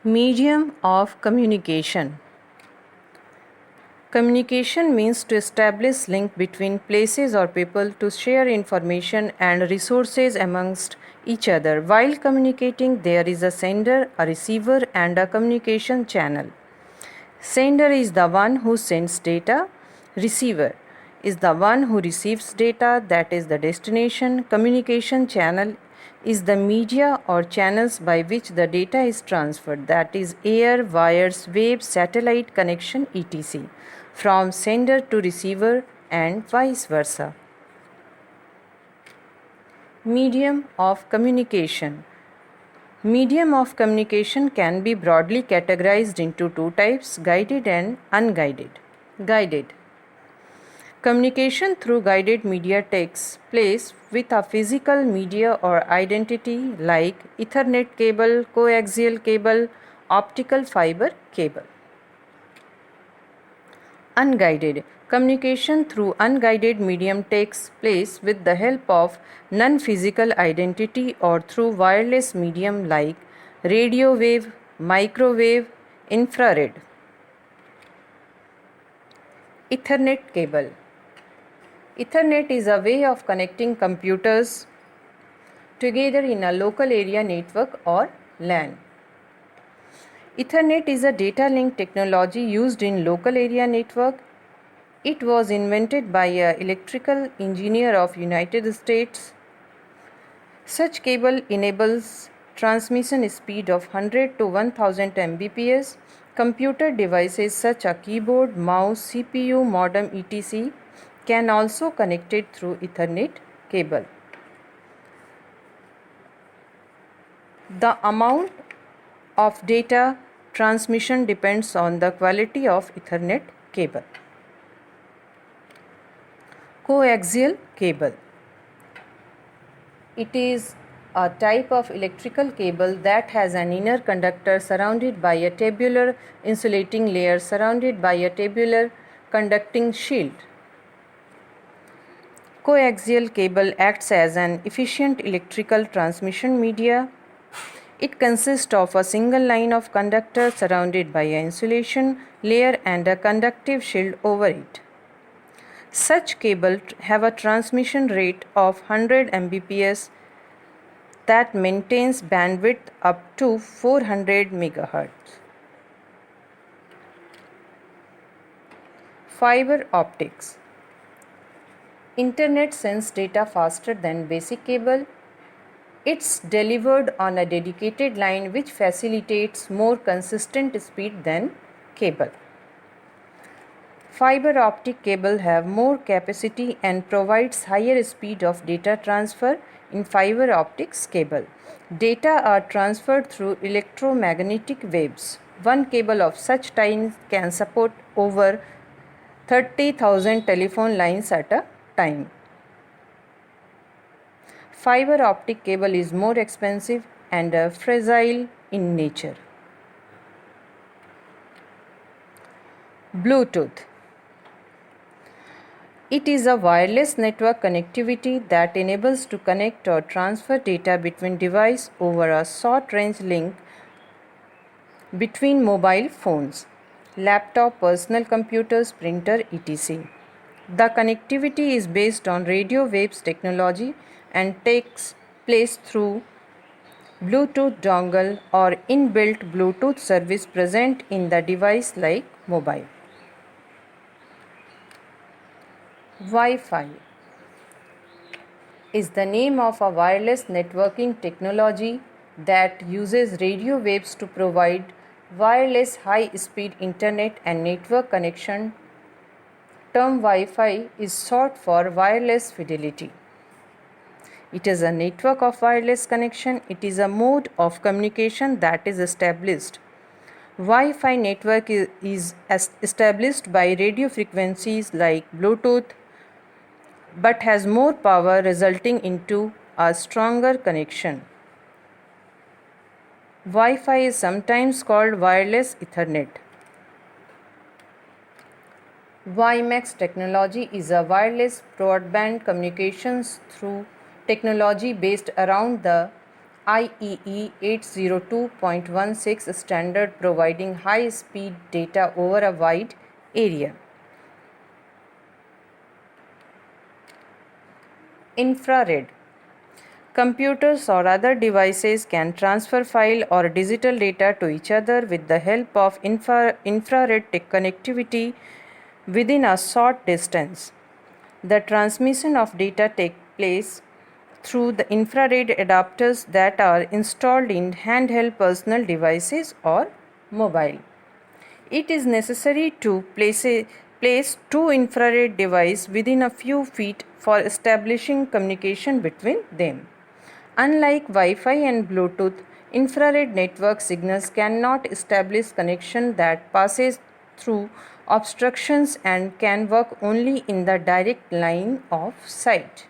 Medium of communication. Communication means to establish link between places or people to share information and resources amongst each other. While communicating, there is a sender, a receiver, and a communication channel. Sender is the one who sends data. Receiver is the one who receives data, that is the destination. Communication channel is the media or channels by which the data is transferred, that is air, wires, waves, satellite connection, etc. from sender to receiver and vice versa. Medium of communication. Medium of communication can be broadly categorized into two types, guided and unguided. Guided. Communication through guided media takes place with a physical media or identity like Ethernet cable, coaxial cable, optical fiber cable. Unguided. Communication through unguided medium takes place with the help of non-physical identity or through wireless medium like radio wave, microwave, infrared. Ethernet cable. Ethernet is a way of connecting computers together in a local area network or LAN. Ethernet is a data link technology used in local area network. It was invented by an electrical engineer of United States. Such cable enables transmission speed of 100 to 1000 Mbps. Computer devices such as keyboard, mouse, CPU, modem, etc. can also connected through Ethernet cable. The amount of data transmission depends on the quality of Ethernet cable. Coaxial cable. It is a type of electrical cable that has an inner conductor surrounded by a tubular insulating layer surrounded by a tubular conducting shield. Coaxial cable acts as an efficient electrical transmission media. It consists of a single line of conductor surrounded by an insulation layer and a conductive shield over it. Such cables have a transmission rate of 100 Mbps that maintains bandwidth up to 400 MHz. Fiber optics. Internet sends data faster than basic cable. It's delivered on a dedicated line which facilitates more consistent speed than cable. Fiber optic cable have more capacity and provides higher speed of data transfer in fiber optics cable. Data are transferred through electromagnetic waves. One cable of such type can support over 30,000 telephone lines at a time. Fiber optic cable is more expensive and fragile in nature. Bluetooth. It is a wireless network connectivity that enables to connect or transfer data between devices over a short-range link between mobile phones, laptop, personal computers, printer, etc. The connectivity is based on radio waves technology and takes place through Bluetooth dongle or inbuilt Bluetooth service present in the device like mobile. Wi-Fi is the name of a wireless networking technology that uses radio waves to provide wireless high-speed internet and network connection. Term Wi-Fi is short for wireless fidelity. It is a network of wireless connection. It is a mode of communication that is established. Wi-Fi network is established by radio frequencies like Bluetooth, but has more power resulting into a stronger connection. Wi-Fi is sometimes called wireless Ethernet. WiMAX technology is a wireless broadband communications through technology based around the IEEE 802.16 standard providing high-speed data over a wide area. Infrared. Computers or other devices can transfer file or digital data to each other with the help of infrared connectivity within a short distance. The transmission of data takes place through the infrared adapters that are installed in handheld personal devices or mobile. It is necessary to place two infrared devices within a few feet for establishing communication between them. Unlike Wi-Fi and Bluetooth, infrared network signals cannot establish connection that passes through obstructions and can work only in the direct line of sight.